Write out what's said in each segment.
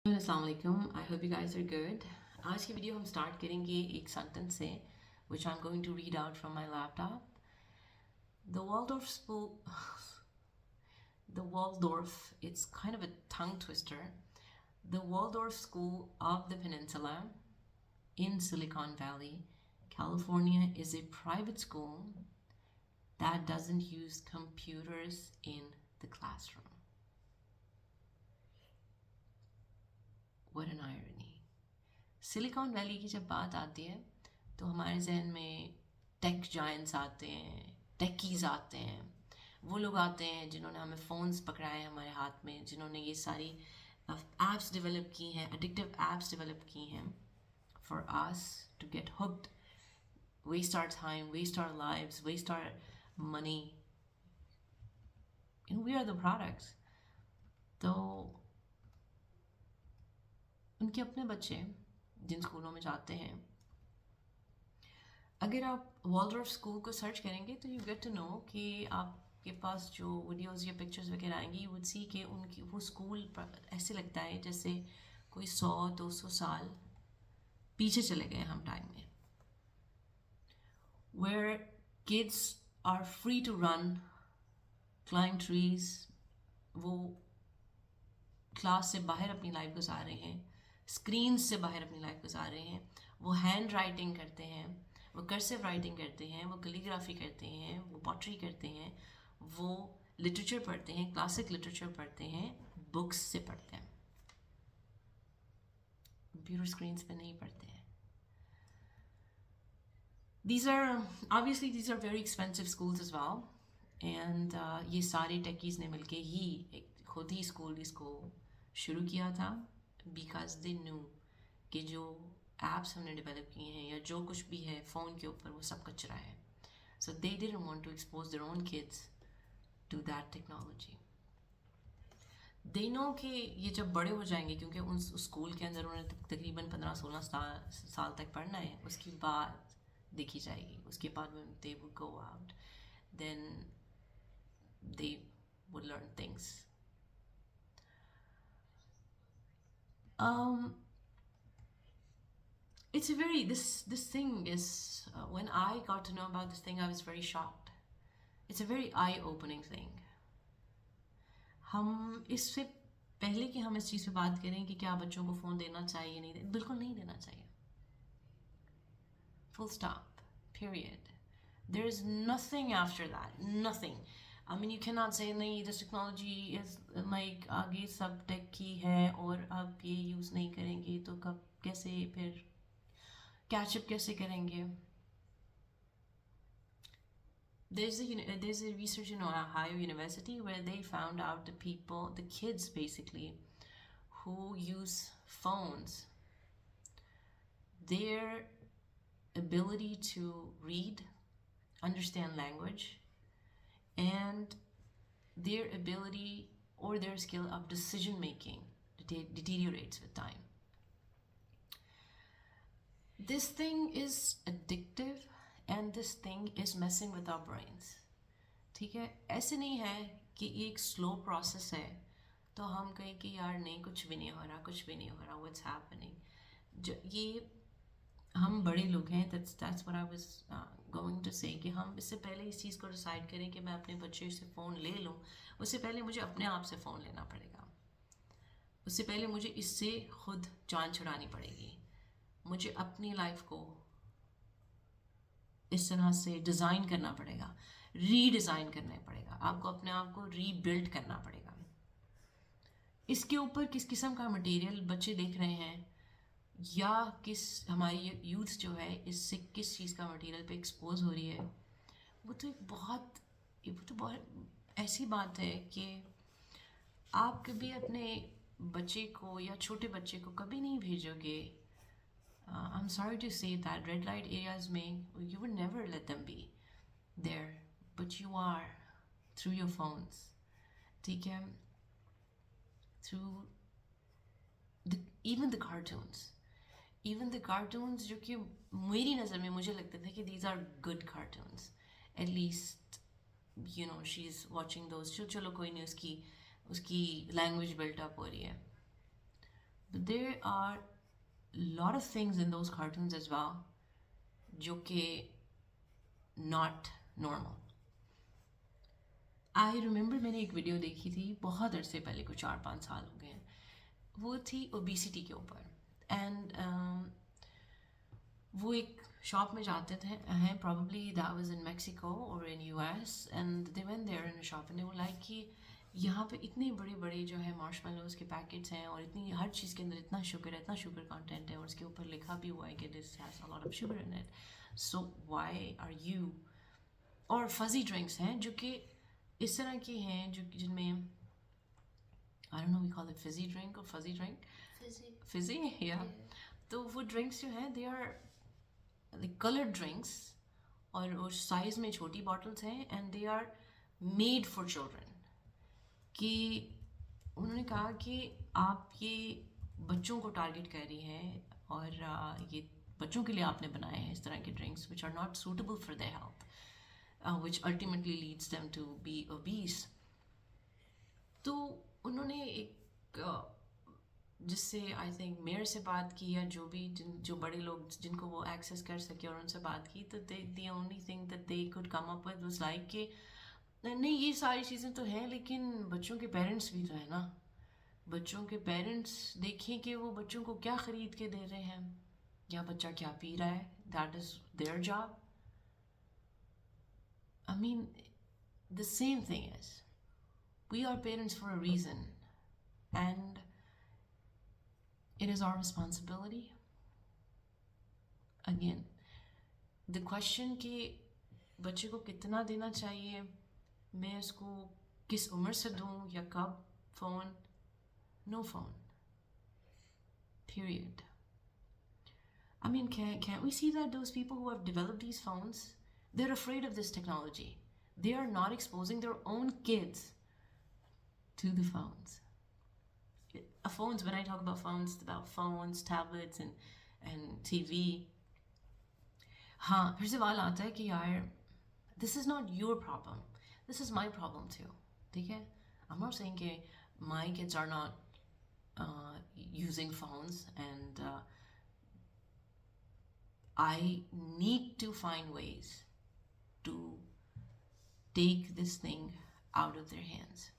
अस्सलाम वालेकुम। I hope you guys are good. आज की वीडियो हम स्टार्ट करेंगे एक सेंटेंस से which I'm going to read out from my laptop. The Waldorf school, the Waldorf, it's kind of a tongue twister. The Waldorf School of the Peninsula in Silicon Valley, California is a private school that doesn't use computers in the classroom. What an irony. Silicon valley की जब बात आती है तो हमारे जहन में tech giants आते हैं, टेकीज आते हैं, वो लोग आते हैं जिन्होंने हमें फ़ोन्स पकड़ाए हैं हमारे हाथ में, जिन्होंने ये सारी एप्स डेवलप की हैं, एडिक्टिव एप्स डेवलप की हैं for us to get hooked, waste our time, waste our lives, waste our money, and we are the products. तो उनके अपने बच्चे जिन स्कूलों में जाते हैं, अगर आप वॉलडॉर्फ स्कूल को सर्च करेंगे तो यू गेट टू नो कि आपके पास जो वीडियोस या पिक्चर्स वगैरह आएंगी, यू वुड सी कि उनकी वो स्कूल ऐसे लगता है जैसे कोई 100-200 साल पीछे चले गए हम टाइम में, where kids are free to run, climb trees, वो क्लास से बाहर अपनी लाइफ गुजार रहे हैं, स्क्रीन से बाहर अपनी लाइफ गुजार रहे हैं, वो हैंड राइटिंग करते हैं, वो कर्सिव राइटिंग करते हैं, वो कैलीग्राफी करते हैं, वो पॉटरी करते हैं, वो लिटरेचर पढ़ते हैं, क्लासिक लिटरेचर पढ़ते हैं, बुक्स से पढ़ते हैं, कंप्यूटर स्क्रीन्स पे नहीं पढ़ते हैं. These are obviously these are very expensive schools as well, and ये सारे टेकीज ने मिलके ही खुद ही स्कूल इसको शुरू किया था बिकॉज दे न्यू कि जो एप्स हमने डेवलप किए हैं या जो कुछ भी है फ़ोन के ऊपर वो सब कचरा है. So they didn't want to expose their own kids to that technology. They know कि ये जब बड़े हो जाएंगे, क्योंकि उस स्कूल के अंदर उन्हें तकरीबन 15-16 साल तक पढ़ना है, उसके बाद देखी जाएगी, उसके बाद they would go out, then they would learn things. It's a very this thing is when I got to know about this thing, I was very shocked. It's a very eye-opening thing. हम इससे पहले कि हम इस चीज़ पे बात करें कि क्या बच्चों को फ़ोन देना चाहिए, नहीं बिल्कुल नहीं देना चाहिए. Full stop. Period. There is nothing after that. Nothing. I mean, you cannot say नहीं, this technology is like आगे सब टेक की है और अब ये यूज़ नहीं करेंगे तो कब कैसे फिर कैचअप कैसे करेंगे. There's a research in Ohio University where they found out the kids basically who use phones, their ability to read, understand language, and their ability or their skill of decision making deteriorates with time. This thing is addictive and this thing is messing with our brains. ठीक है, ऐसे नहीं है कि ये एक slow process है तो हम कहें कि यार नहीं कुछ भी नहीं हो रहा, कुछ भी नहीं हो रहा, व्हाट्स हैपनिंग. ये हम बड़े लोग हैं, that's what I was going to say, कि हम इससे पहले इस चीज़ को डिसाइड करें कि मैं अपने बच्चे से फ़ोन ले लूँ, उससे पहले मुझे अपने आप से फ़ोन लेना पड़ेगा, उससे पहले मुझे इससे खुद जान छुड़ानी पड़ेगी, मुझे अपनी लाइफ को इस तरह से डिज़ाइन करना पड़ेगा, रीडिज़ाइन करना पड़ेगा, आपको अपने आप को रीबिल्ड करना पड़ेगा. इसके ऊपर किस किस्म का मटेरियल बच्चे देख रहे हैं या किस हमारी यूथ जो है इससे किस चीज़ का मटेरियल पे एक्सपोज हो रही है, वो तो बहुत ऐसी बात है कि आप कभी अपने बच्चे को या छोटे बच्चे को कभी नहीं भेजोगे. I'm sorry to say that red light areas में you would never let them be there, but you are through your phones. ठीक है, through even the cartoons जो कि मेरी नज़र में मुझे लगता था कि these are good cartoons, at least you know she's watching those. चलो कोई नहीं, उसकी लैंग्वेज बिल्ट अप हो रही है, but there are a lot of things in those cartoons as well जो कि not normal. आई रिमेंबर मैंने एक वीडियो देखी थी बहुत अरसे पहले, कुछ 4-5 साल हो गए हैं. वो थी ओबिसिटी के ऊपर. एंड वो एक शॉप में जाते थे हैं, probably that was in Mexico और in US, and they went there in a shop and they were like कि यहाँ पे इतने बड़े बड़े जो है मार्शमेलोज के पैकेट्स हैं और इतनी हर चीज़ के अंदर इतना शुगर है, इतना शुगर कंटेंट है, और उसके ऊपर लिखा भी हुआ है कि this has a lot of sugar in it. So why are you. और फजी ड्रिंक्स हैं जो कि इस तरह की हैं जो जिनमें I don't know we call it fizzy drink और फजी ड्रिंक. फिजी या. तो वो ड्रिंक्स जो हैं दे आर कलर्ड ड्रिंक्स और उस साइज में छोटी बॉटल्स हैं and they are made for children. कि उन्होंने कहा कि आप ये बच्चों को टारगेट कर रही हैं और ये बच्चों के लिए आपने बनाए हैं इस तरह के drinks which are not suitable for their health, which ultimately leads them to be obese. तो उन्होंने एक जिससे आई थिंक मेयर से बात की या जो भी जो बड़े लोग जिनको वो एक्सेस कर सके और उनसे बात की, तो the only thing that they could come up with was like कि नहीं ये सारी चीज़ें तो हैं लेकिन बच्चों के पेरेंट्स भी तो है ना. बच्चों के पेरेंट्स देखें कि वो बच्चों को क्या ख़रीद के दे रहे हैं या बच्चा क्या पी रहा है. That is their job. I mean, the same thing is, we are parents for a reason, and it is our responsibility. Again, the question कि बच्चे को कितना देना चाहिए, मैं उसको किस उम्र से दूँ या कब phone, no phone. Period. I mean, can't we see that those people who have developed these phones, they're afraid of this technology. They are not exposing their own kids to the phones. Phones, when I talk about phones, it's about phones, tablets, and TV. हाँ, फिर सवाल आता है कि यार, this is not your problem. This is my problem too. ठीक है? I'm not saying कि my kids are not using phones, and I need to find ways to take this thing out of their hands.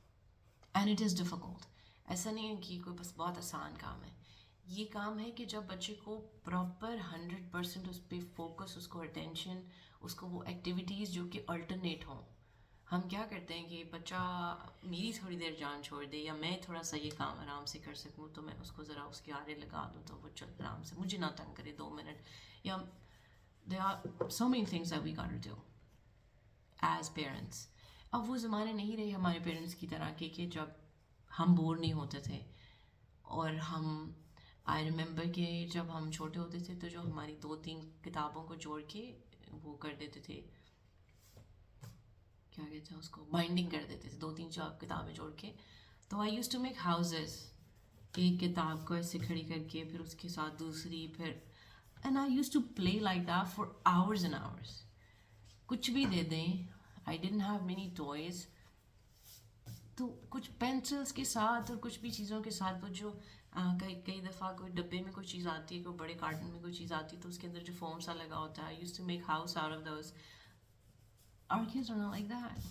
And it is difficult. ऐसा नहीं है कि कोई बस बहुत आसान काम है. ये काम है कि जब बच्चे को प्रॉपर 100% उस पर फोकस, उसको अटेंशन, उसको वो एक्टिविटीज़ जो कि अल्टरनेट हों. हम क्या करते हैं कि बच्चा मेरी थोड़ी देर जान छोड़ दे या मैं थोड़ा सा ये काम आराम से कर सकूँ तो मैं उसको ज़रा उसके आरे लगा दूँ तो वो चल आराम से, मुझे ना तंग करे 2 मिनट. या there are so many things that we gotta do as parents. अब वो ज़माने नहीं रहे हमारे पेरेंट्स की तरह के कि जब हम बोर नहीं होते थे. और हम आई रिमेंबर कि जब हम छोटे होते थे तो जो हमारी 2-3 किताबों को जोड़ के वो कर देते थे, क्या कहते हैं उसको, बाइंडिंग कर देते थे 2-3-4 किताबें जोड़ के. तो आई यूज़ टू मेक हाउसेस, एक किताब को ऐसे खड़ी करके फिर उसके साथ दूसरी, फिर and I use to play like that for hours and hours. कुछ भी दे दें, I didn't have many toys, तो कुछ पेंसिल्स के साथ और कुछ भी चीज़ों के साथ वो जो कई दफ़ा कोई डब्बे में कोई चीज़ आती है, कोई बड़े कार्टन में कोई चीज़ आती है तो उसके अंदर जो फोम सा लगा होता है, I used to make house out of those. Our kids are not like that.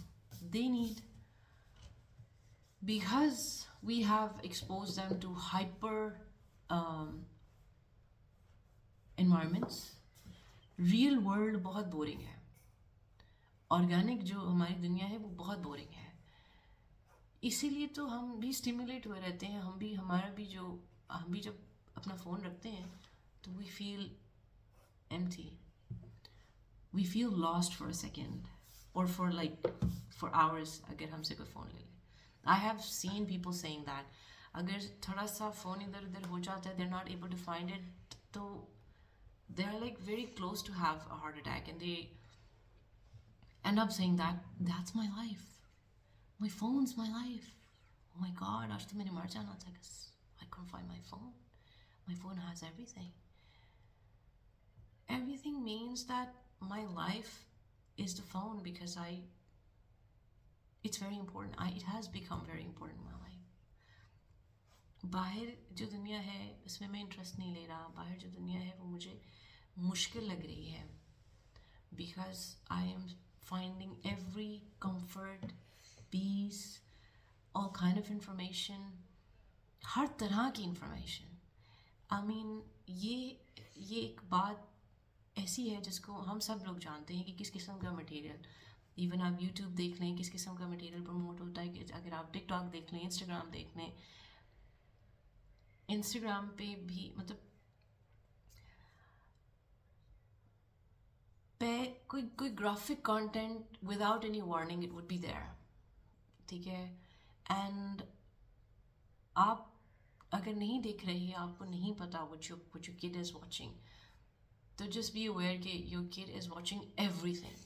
They need, because we have exposed them to hyper environments. Real world बहुत boring है. Organic जो हमारी दुनिया है वो बहुत boring है. इसीलिए तो हम भी स्टिमुलेट हुए रहते हैं. हम भी जब अपना फ़ोन रखते हैं तो we feel empty. We feel lost for a second. Or for hours अगर हमसे कोई फ़ोन ले ले. I have seen people saying that अगर थोड़ा सा फ़ोन इधर उधर हो जाता है, they're not able to find it, तो they're like very close to have a heart attack, and they end up saying that that's my life, my phone's my life. Oh my God, आज तो मैंने मर जाना था because I couldn't find my phone. My phone has everything. Everything means that my life is the phone because it's very important. It has become very important in my life. बाहर जो दुनिया है उसमें मैं इंटरेस्ट नहीं ले रहा, बाहर जो दुनिया है वो मुझे मुश्किल लग रही है, because I am finding every comfort, peace, all kind of information, हर तरह की इंफॉर्मेशन। आई मीन ये एक बात ऐसी है जिसको हम सब लोग जानते हैं कि किस किस्म का मटेरियल, इवन आप यूट्यूब देख लें किस किस्म का मटेरियल प्रमोट होता है, कि अगर आप टिकटॉक देख लें, इंस्टाग्राम देख लें, इंस्टाग्राम पे भी मतलब पे कोई graphic content without any warning it would be there, ठीक है। एंड आप अगर नहीं देख रहे हैं, आपको नहीं पता what your kid is watching, तो just be aware कि your kid is watching everything.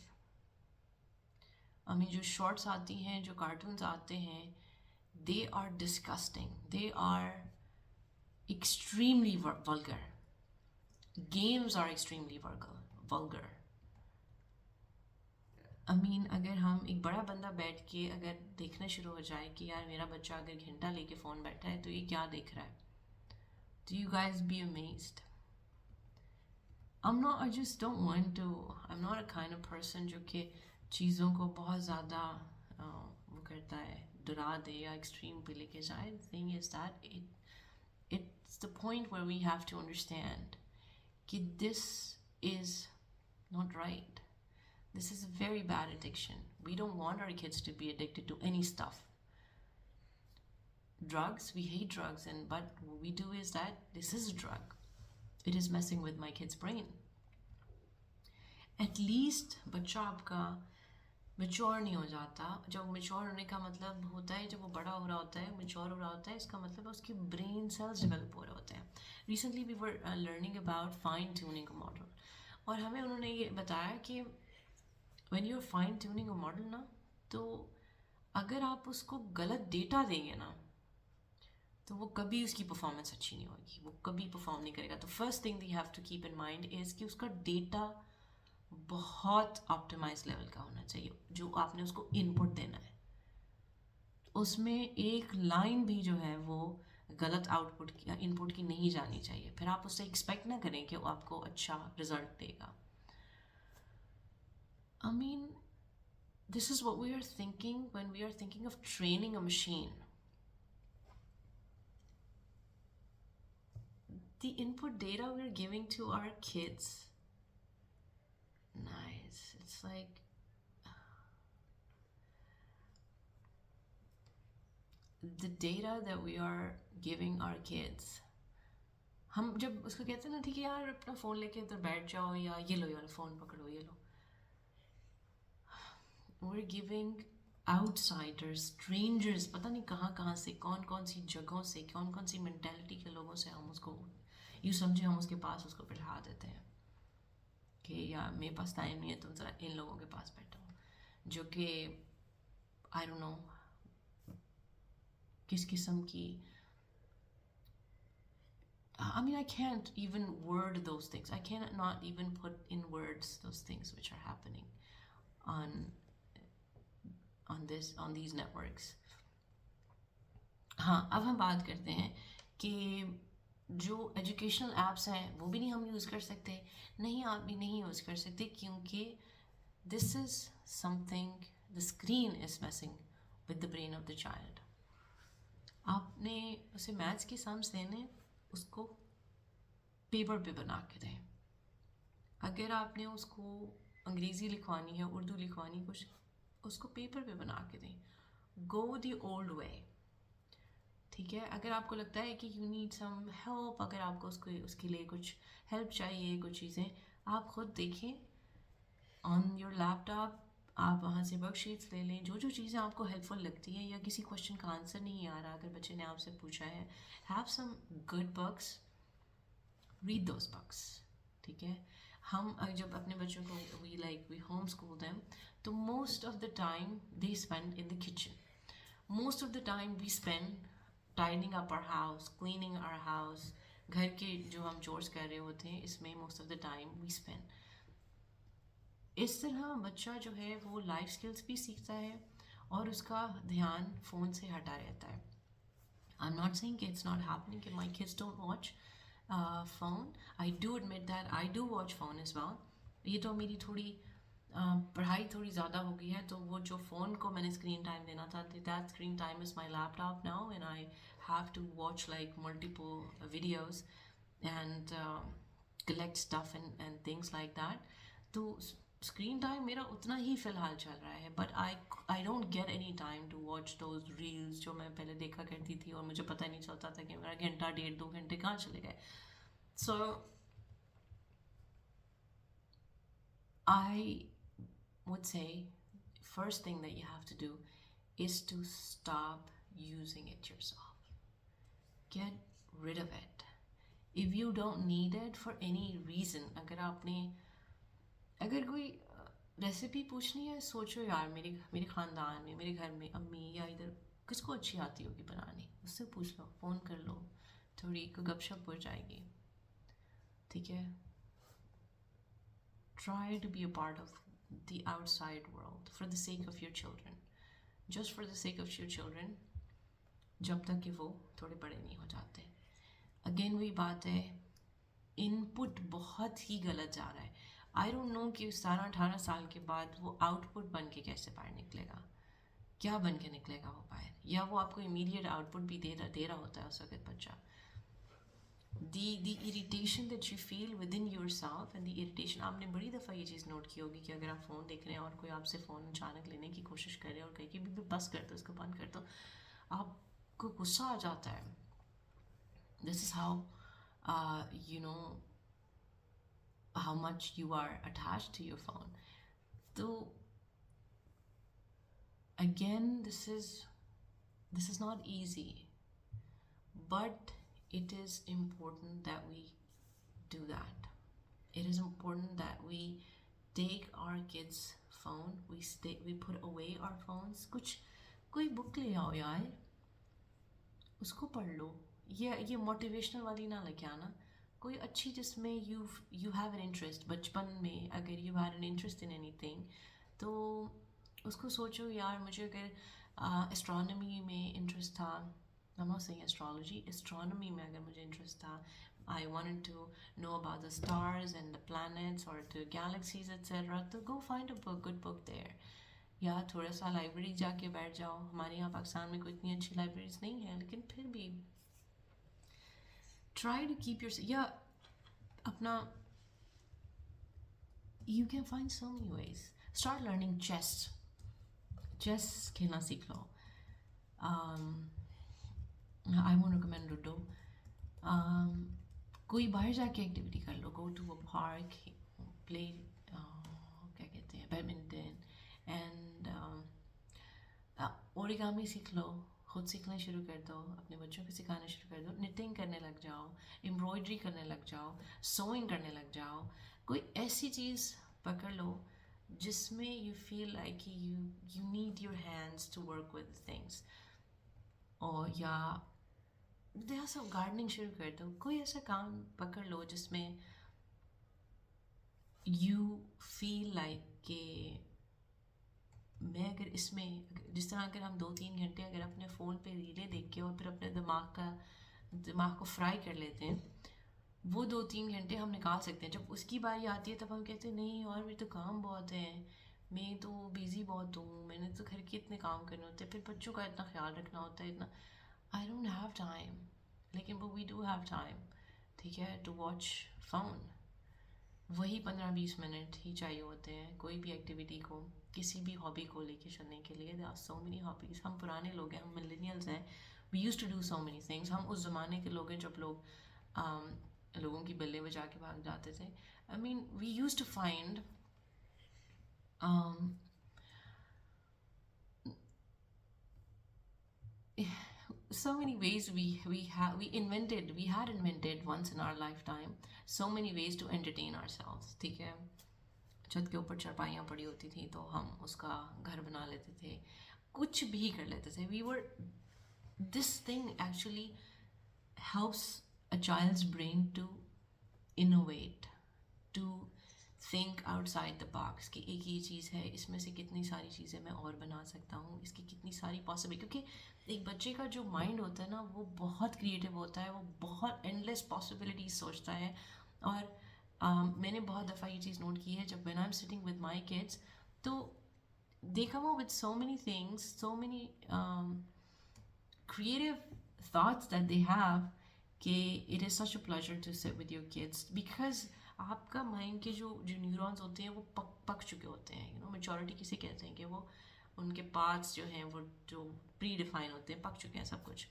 I mean जो शॉर्ट्स आती हैं, जो कार्टून्स आते हैं, they are disgusting, they are extremely vulgar, games are extremely vulgar. I mean अगर हम एक बड़ा बंदा बैठ के अगर देखना शुरू हो जाए कि यार मेरा बच्चा अगर घंटा लेके फ़ोन बैठा है तो ये क्या देख रहा है, do you guys be amazed? I just don't want to, I'm not a kind of person जो कि चीज़ों को बहुत ज़्यादा वो करता है, डरा दे या एक्सट्रीम पे लेके जाए. The thing is that it's the point where we have to understand कि this is not right. This is a very bad addiction. We don't want our kids to be addicted to any stuff. Drugs, we hate drugs, but what we do is that this is a drug. It is messing with my kid's brain. At least बच्चा आपका mature नहीं हो जाता. जब mature होने का मतलब होता है जब वो बड़ा हो रहा होता है, मेच्योर हो रहा होता है, इसका मतलब उसके ब्रेन सेल्स डेवलप हो रहे होते हैं. Recently we were learning about fine tuning a model, और हमें उन्होंने ये बताया कि when you are fine tuning a model ना, तो अगर आप उसको गलत डेटा देंगे ना तो वो कभी उसकी परफॉर्मेंस अच्छी नहीं होगी, वो कभी परफॉर्म नहीं करेगा. तो first thing you have to keep in mind is कि उसका डेटा बहुत ऑप्टिमाइज लेवल का होना चाहिए जो आपने उसको इनपुट देना है. उसमें एक लाइन भी जो है वो गलत आउटपुट की या इनपुट की नहीं जानी चाहिए. फिर आप उससे एक्सपेक्ट ना करें कि वो आपको अच्छा रिजल्ट देगा. I mean, this is what we are thinking when we are thinking of training a machine. The input data we're giving to our kids, nice. It's like the data that we are giving our kids. हम जब उसको कहते हैं ना ठीक है यार अपना फ़ोन लेके इधर बैठ जाओ या ये लो यार फ़ोन पकड़ो ये लो, we're giving outsiders, strangers, पता नहीं कहाँ से, कौन कौन सी जगहों से, कौन कौन सी मेंटेलिटी के लोगों से हम उसको यूँ समझे हम उसके पास उसको बिठा देते हैं कि यार मेरे पास टाइम नहीं है, तुम ज़रा इन लोगों के पास बैठो, जो कि आई डोंट नो किस किस्म की. I mean, I can't even word those things. I cannot even put in words those things which are happening on these networks. हाँ, अब हम बात करते हैं कि जो एजुकेशनल एप्स हैं वो भी नहीं हम यूज़ कर सकते. नहीं, आप भी नहीं यूज़ कर सकते क्योंकि this is something, the screen is messing with the brain of the child. आपने उसे मैथ्स के सम्स देने, उसको पेपर पे बना के दें. अगर आपने उसको अंग्रेज़ी लिखवानी है, उर्दू लिखवानी, कुछ उसको पेपर पे बना के दें. गो द ओल्ड वे, ठीक है. अगर आपको लगता है कि यू नीड सम हेल्प, अगर आपको उसके लिए कुछ हेल्प चाहिए, कुछ चीज़ें आप ख़ुद देखें ऑन योर लैपटॉप. आप वहाँ से वर्कशीट्स ले लें, जो चीज़ें आपको हेल्पफुल लगती हैं, या किसी क्वेश्चन का आंसर नहीं आ रहा अगर बच्चे ने आपसे पूछा है, have some good books, read those books, ठीक है. हम जब अपने बच्चों को वी होम स्कूल देम, तो most of the time they spend in the kitchen. Most of the time we spend tidying up our house, cleaning our house. घर के जो हम चोर्स कर रहे होते हैं इसमें most of the time we spend. इस तरह बच्चा जो है वो लाइफ स्किल्स भी सीखता है और उसका ध्यान फ़ोन से हटा रहता है. I'm not saying it's not happening कि my kids don't watch phone. I do admit that I do watch phone as well. ये तो मेरी थोड़ी पढ़ाई थोड़ी ज़्यादा हो गई है, तो वो जो फ़ोन को मैंने स्क्रीन टाइम देना था, that screen time is my laptop now, and I have to watch like multiple videos and collect stuff and things like that. तो स्क्रीन टाइम मेरा उतना ही फ़िलहाल चल रहा है, but I don't get any time to watch those reels जो मैं पहले देखा करती थी, और मुझे पता नहीं चलता था कि मेरा घंटा 1.5 2 घंटे कहाँ चले गए. सो I would say first thing that you have to do is to stop using it yourself. Get rid of it. If you don't need it for any reason, अगर कोई रेसिपी पूछनी है, सोचो यार मेरे मेरे ख़ानदान में, मेरे घर में अम्मी या इधर किसको अच्छी आती होगी बनानी, उससे पूछ लो, फ़ोन कर लो, थोड़ी गपशप हो जाएगी. ठीक है. Try to be a part of the outside world for the sake of your children. Just for the sake of your children, जब तक कि वो थोड़े बड़े नहीं हो जाते. अगेन वही बात है, इनपुट बहुत ही गलत जा रहा है. आई डोंट नो कि 17-18 साल के बाद वो आउटपुट बन के कैसे बाहर निकलेगा, क्या बन के निकलेगा वो बाहर, या वो आपको इमीडिएट आउटपुट भी दे रहा होता है उस वक्त बच्चा. the irritation that you feel within yourself and the irritation, आपने बड़ी दफ़ा ये चीज़ नोट की होगी कि अगर आप फ़ोन देख रहे हैं और कोई आपसे फ़ोन अचानक लेने की कोशिश करे और कहे कि भी बस कर दो, इसको बंद कर दो, आपको गुस्सा आ जाता है. This is how you know how much you are attached to your phone. So again, this is not easy, but it is important that we do that. It is important that we take our kids' phone, we put away our phones. कुछ कोई book ले आओ यार, उसको पढ़ लो. ये motivational वाली ना लेके आना, कोई अच्छी जिसमें you have an interest. बचपन में अगर you had an interest in anything, तो उसको सोचो यार, मुझे अगर एस्ट्रोनॉमी में इंटरेस्ट था, I'm not saying astrology, astronomy में अगर मुझे इंटरेस्ट था, I wanted to know about the stars and the planets or the galaxies etc. तो go find a book, good book there. या थोड़ा सा लाइब्रेरी जाके बैठ जाओ. हमारे यहाँ पाकिस्तान में कोई इतनी अच्छी लाइब्रेरीज नहीं है, लेकिन फिर भी try to keep your, या अपना, you can find so many ways. Start learning chess खेलना सीख लो. I won't recommend Ludo. कोई बाहर जाके एक्टिविटी कर लो, go to a park, play क्या कहते हैं, बैडमिंटन, एंड ओरिगामी सीख लो, खुद सीखना शुरू कर दो, अपने बच्चों को सिखाना शुरू कर दो, निटिंग करने लग जाओ, एम्ब्रॉयडरी करने लग जाओ, सोइंग करने लग जाओ. कोई ऐसी चीज़ पकड़ लो जिसमें you feel like you need your hands to work with things. और या देर सब गार्डनिंग शुरू कर दो, कोई ऐसा काम पकड़ लो जिसमें यू फील लाइक कि मैं अगर इसमें, जिस तरह अगर हम 2-3 घंटे अगर अपने फ़ोन पे रीलें देख के और फिर अपने दिमाग को फ्राई कर लेते हैं, वो 2-3 घंटे हम निकाल सकते हैं. जब उसकी बारी आती है तब हम कहते हैं नहीं और मेरे तो काम बहुत हैं, मैं तो बिज़ी बहुत हूँ, मैंने तो घर के इतने काम करने होते हैं, फिर बच्चों का इतना ख्याल रखना होता है, इतना आई डोंट हैव टाइम. लेकिन वो वी डू हैव टाइम, ठीक है, टू वॉच फ़ोन. वही 15-20 मिनट ही चाहिए होते हैं कोई भी एक्टिविटी को, किसी भी हॉबी को लेके चलने के लिए. There are so many hobbies. हम पुराने लोग हैं, हम मिलेनियल्स हैं, we used to do so many things. हम उस ज़माने के लोग हैं जब लोग लोगों की बल्ले बजा के भाग जाते थे. I mean we used to find so many ways we had invented once in our lifetime so many ways to entertain ourselves. ठीक है, छत के ऊपर चारपाइयाँ पड़ी होती थी तो हम उसका घर बना लेते थे, कुछ भी कर लेते थे. we were, this thing actually helps a child's brain to innovate, to think outside the box कि एक ये चीज़ है, इसमें से कितनी सारी चीज़ें मैं और बना सकता हूँ, इसकी कितनी सारी पॉसिबल, क्योंकि एक बच्चे का जो माइंड होता है ना वो बहुत क्रिएटिव होता है, वो बहुत एंडलेस पॉसिबिलिटीज सोचता है। और मैंने बहुत दफ़ा ये चीज़ नोट की है, जब when I am sitting with my kids, तो they come up with so many things, so many creative thoughts that they have, कि it is such a pleasure to sit with your kids because आपका mind के जो जो neurons होते हैं वो पक चुके होते हैं, मेच्योरिटी किसे कहते हैं, कि वो उनके पार्ट्स जो हैं वो जो प्री डिफाइन होते हैं, पक चुके हैं सब कुछ।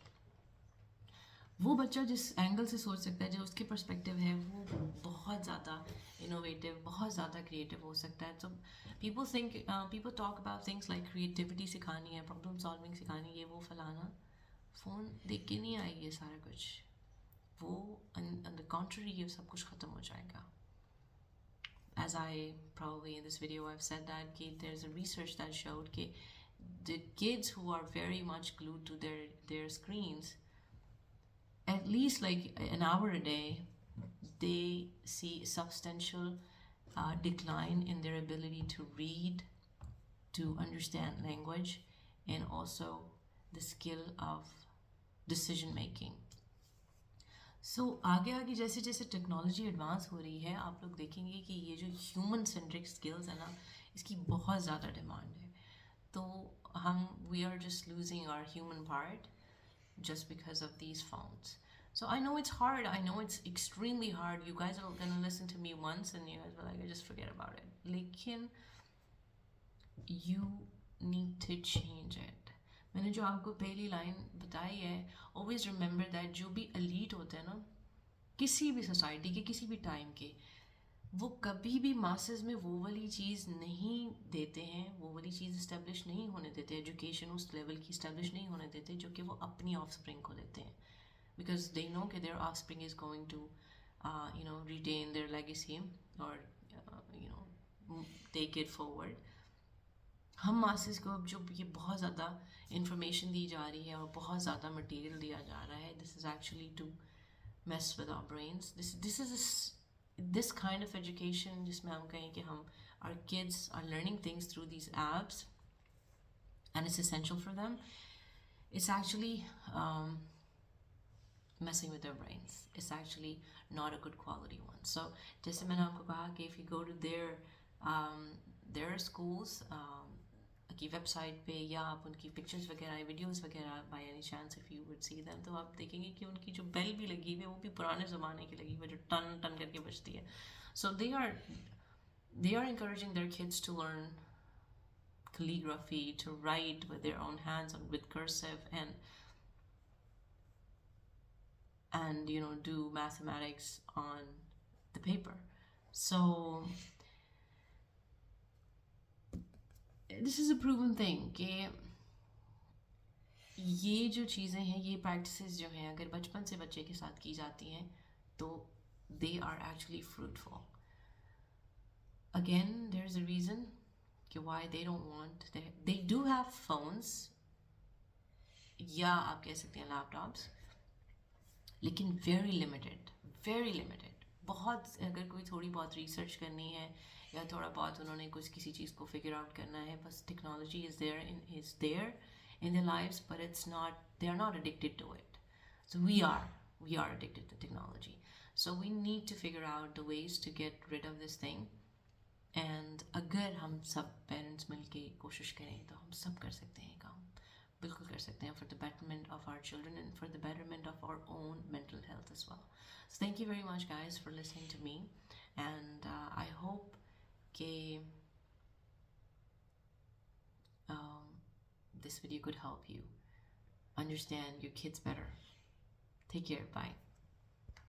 वो बच्चा जिस एंगल से सोच सकता है, जो उसकी पर्सपेक्टिव है, वो बहुत ज़्यादा इनोवेटिव, बहुत ज़्यादा क्रिएटिव हो सकता है। तो people talk about things like creativity सिखानी है, प्रॉब्लम सॉल्विंग सिखानी है, ये वो फलाना, फ़ोन देख के नहीं आएगी ये सारा कुछ, वो ऑन द कॉन्ट्ररी ये सब कुछ ख़त्म हो जाएगा। As I probably in this video I've said that there's a research that showed that the kids who are very much glued to their screens at least like an hour a day, they see substantial decline in their ability to read, to understand language, and also the skill of decision making. सो आगे आगे जैसे जैसे technology advance हो रही है, आप लोग देखेंगे कि ये जो ह्यूमन सेंट्रिक स्किल्स है ना, इसकी बहुत ज़्यादा डिमांड है। तो हम we are just losing our human part just because of these phones. So I know it's hard. I know it's extremely hard. You guys are gonna listen to me once and you guys will like, just forget about it. लेकिन you need to change it. मैंने जो आपको पहली line बताई है, always remember that जो भी elite होते हैं ना, किसी भी सोसाइटी के, किसी भी टाइम के, वो कभी भी मासेस में वो वाली चीज़ नहीं देते हैं, वो वाली चीज़ इस्टेब्लिश नहीं होने देते, एजुकेशन उस लेवल की इस्टेब्लिश नहीं होने देते जो कि वो अपनी ऑफस्प्रिंग को देते हैं, बिकॉज दे नो कि their offspring is going to retain their legacy और टेक इट फॉरवर्ड। हम मासेस को अब जो ये बहुत ज़्यादा इंफॉर्मेशन दी जा रही है और बहुत ज़्यादा मटेरियल दिया जा रहा है, this is actually to mess with our brains. This is this kind of education जिसमें हम कहें कि हम our kids are learning things through these apps and it's essential for them. It's actually messing with their brains. It's actually not a good quality one. So जैसे मैंने आपको कहा कि if you go to their schools की website पे, या आप उनकी पिक्चर्स वगैरह, वीडियोस वगैरह by any chance if you would see them, तो आप देखेंगे कि उनकी जो बेल भी लगी हुई है वो भी पुराने ज़माने की लगी हुई है, जो टन टन करके बजती है। So they are encouraging their kids to learn calligraphy, to write with their own hands and with cursive and do mathematics on the paper. So this is a proven thing कि ये जो चीज़ें हैं, ये practices जो हैं, अगर बचपन से बच्चे के साथ की जाती हैं तो they are actually fruitful. Again there is a reason कि why they don't want, they do have phones, या आप कह सकते हैं लैपटॉप्स, लेकिन वेरी लिमिटेड, वेरी लिमिटेड। बहुत, अगर कोई थोड़ी बहुत रिसर्च करनी है या थोड़ा बहुत उन्होंने कुछ किसी चीज़ को फिगर आउट करना है, बस technology is there in their lives, but they are not addicted to it. So we are addicted to technology. So we need to figure out the ways to get rid of this thing. And अगर हम सब parents मिलके कोशिश करें तो हम सब कर सकते हैं काम, बिल्कुल कर सकते हैं, for the betterment of our children and for the betterment of our own mental health as well. So thank you very much guys for listening to me, and I hope that this video could help you understand your kids better. Take care. Bye.